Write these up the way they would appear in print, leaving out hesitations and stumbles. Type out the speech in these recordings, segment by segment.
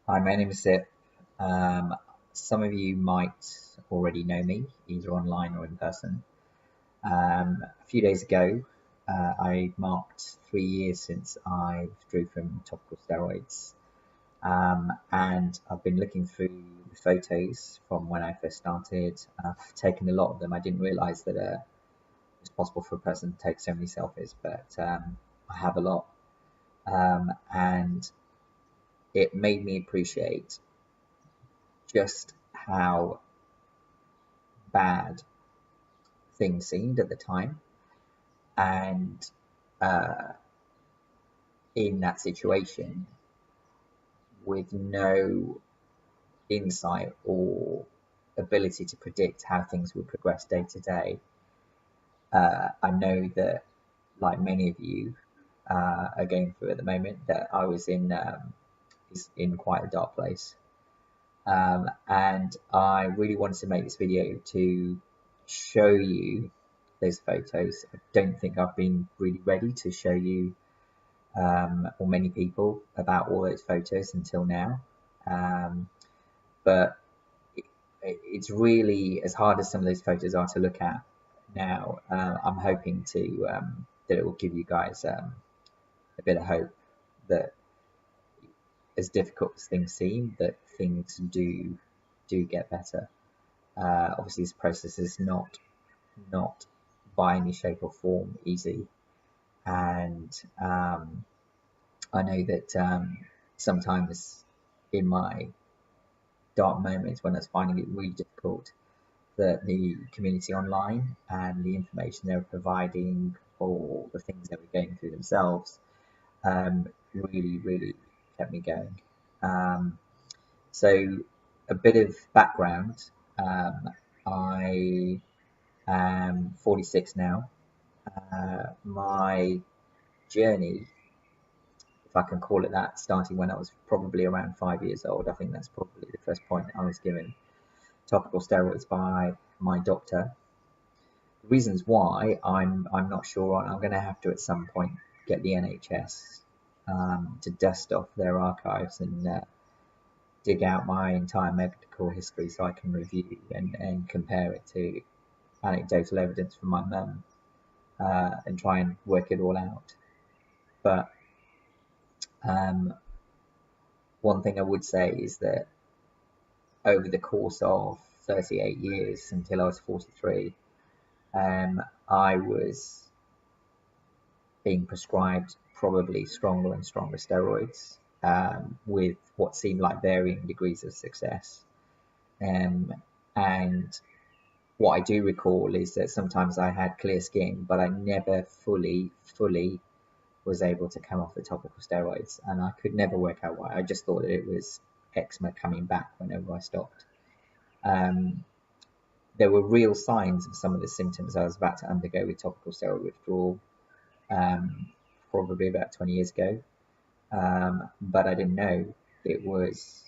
Hi, my name is Zip. Um, some of you might already know me, either online or in person. A few days ago, I marked 3 years since I withdrew from topical steroids. And I've been looking through the photos from when I first started. I've taken a lot of them. I didn't realize that it's possible for a person to take so many selfies, but I have a lot. And it made me appreciate just how bad things seemed at the time. And uh, in that situation, with no insight or ability to predict how things would progress day to day, I know that, like many of you are going through at the moment, that I was in quite a dark place. And I really wanted to make this video to show you those photos. I don't think I've been really ready to show you or many people about all those photos until now. But it's really, as hard as some of those photos are to look at now, I'm hoping to that it will give you guys a bit of hope that, as difficult as things seem, that things do get better. Obviously, this process is not by any shape or form easy, and I know that sometimes in my dark moments when I was finding it really difficult, that the community online and the information they were providing or the things they were going through themselves really kept me going. Um, so a bit of background. I am 46 now. My journey, if I can call it that, starting when I was probably around 5 years old. I think that's probably the first point I was given topical steroids by my doctor. Reasons why I'm not sure on. I'm going to have to at some point get the NHS to dust off their archives and dig out my entire medical history so I can review and compare it to anecdotal evidence from my mum and try and work it all out. But um, one thing I would say is that over the course of 38 years until I was 43, I was being prescribed probably stronger and stronger steroids with what seemed like varying degrees of success. Um, and what I do recall is that sometimes I had clear skin, but I never fully was able to come off the topical steroids, and I could never work out why. I just thought that it was eczema coming back whenever I stopped. Um, there were real signs of some of the symptoms I was about to undergo with topical steroid withdrawal, um, probably about 20 years ago, but I didn't know it was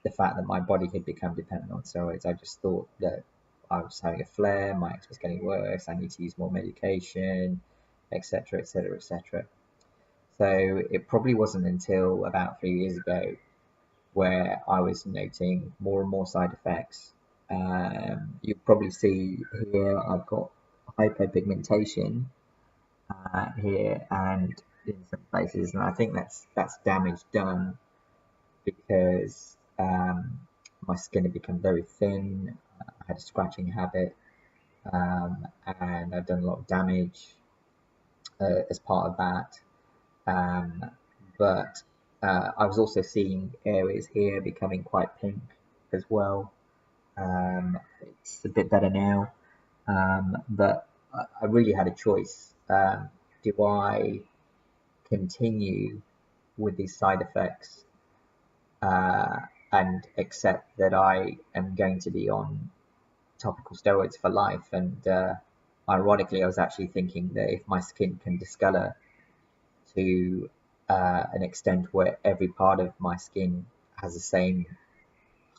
the fact that my body had become dependent on steroids. I just thought that I was having a flare, my eczema was getting worse, I need to use more medication, etc., etc., etc. So it probably wasn't until about 3 years ago where I was noting more and more side effects. You probably see here I've got hypopigmentation here and in some places, and I think that's damage done because my skin had become very thin. I had a scratching habit, and I've done a lot of damage as part of that. Um, but I was also seeing areas here becoming quite pink as well. It's a bit better now, but I really had a choice. Do I continue with these side effects uh, and accept that I am going to be on topical steroids for life? And ironically, I was actually thinking that if my skin can discolor to an extent where every part of my skin has the same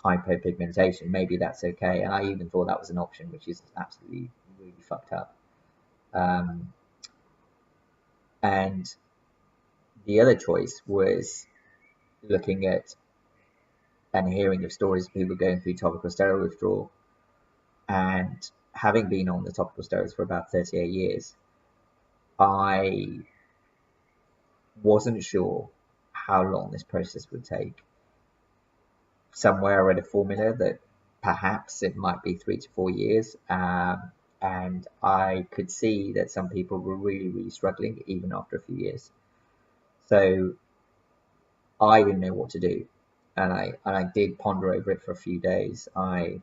hypopigmentation, maybe that's okay. And I even thought that was an option, which is absolutely really fucked up. Um, and the other choice was looking at and hearing of stories of people going through topical steroid withdrawal, and having been on the topical steroids for about 38 years, I wasn't sure how long this process would take. Somewhere I read a formula that perhaps it might be 3 to 4 years, and I could see that some people were really, really struggling even after a few years. So I didn't know what to do, and I did ponder over it for a few days. I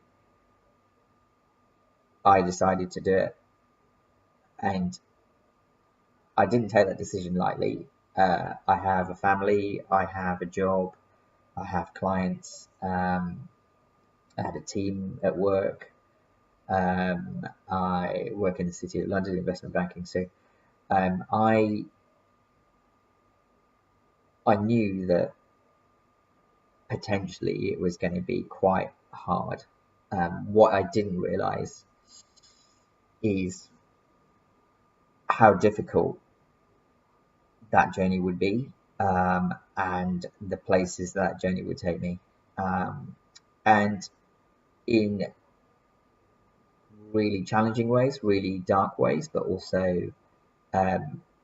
decided to do it, and I didn't take that decision lightly. I have a family, I have a job, I have clients, I had a team at work. I work in the City of London investment banking, so I knew that potentially it was going to be quite hard. What I didn't realise is how difficult that journey would be, and the places that journey would take me, and in really challenging ways, really dark ways, but also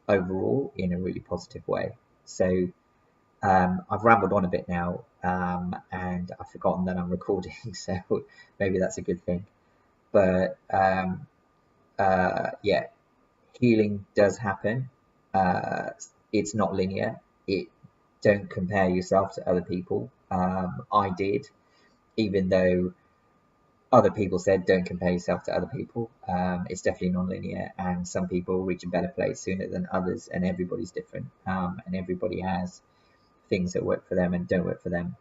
overall in a really positive way. So I've rambled on a bit now, and I've forgotten that I'm recording, so maybe that's a good thing. But yeah, healing does happen. It's not linear. Don't compare yourself to other people. I did, even though other people said don't compare yourself to other people. It's definitely non-linear, and some people reach a better place sooner than others, and everybody's different, and everybody has things that work for them and don't work for them.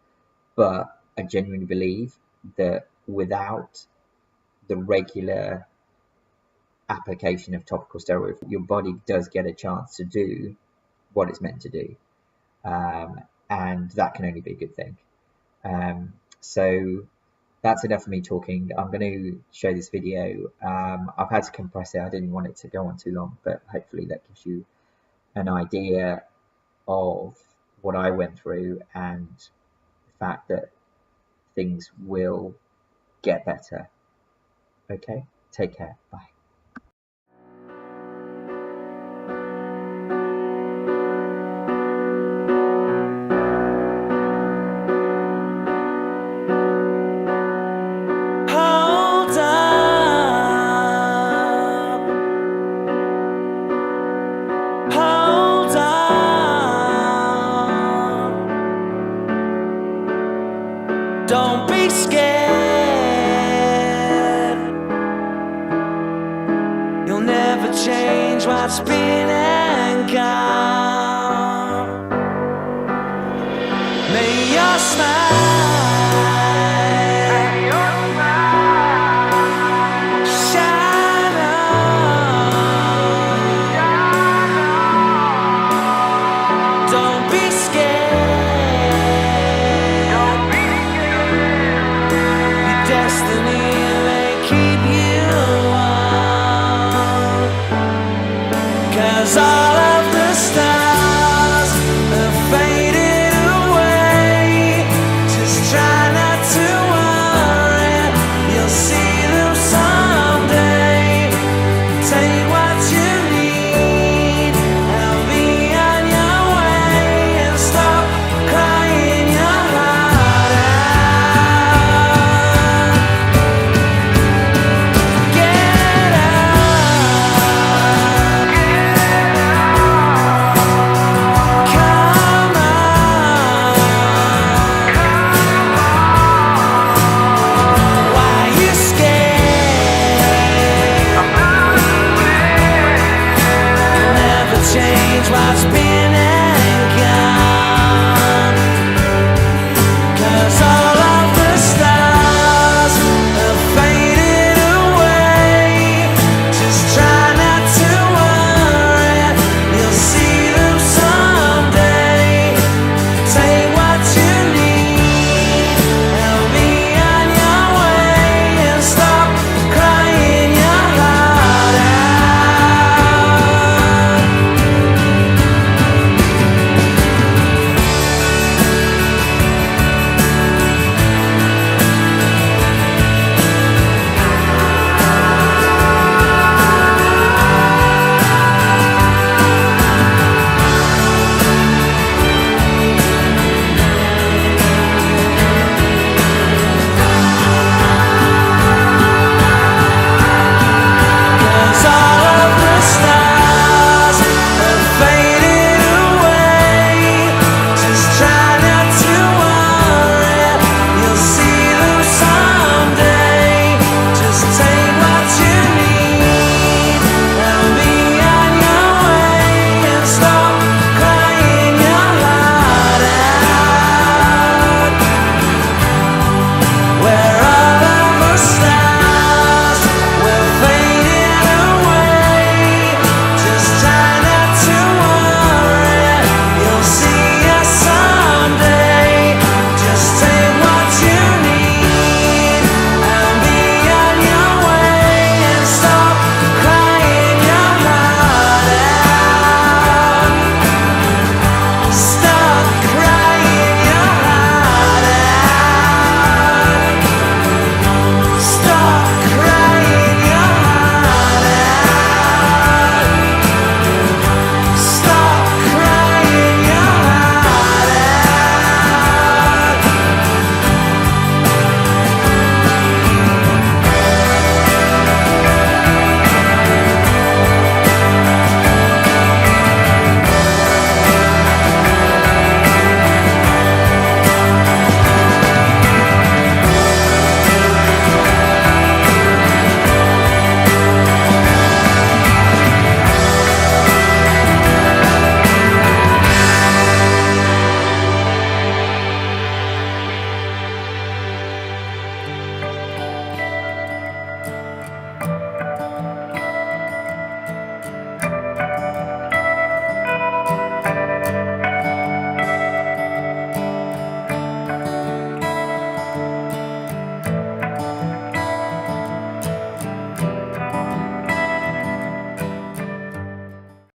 But I genuinely believe that without the regular application of topical steroids, your body does get a chance to do what it's meant to do, and that can only be a good thing. So that's enough of me talking. I'm going to show this video. I've had to compress it. I didn't want it to go on too long, but hopefully that gives you an idea of what I went through and the fact that things will get better. Okay, take care. Bye. Don't be scared. You'll never change what's been and gone. May your smile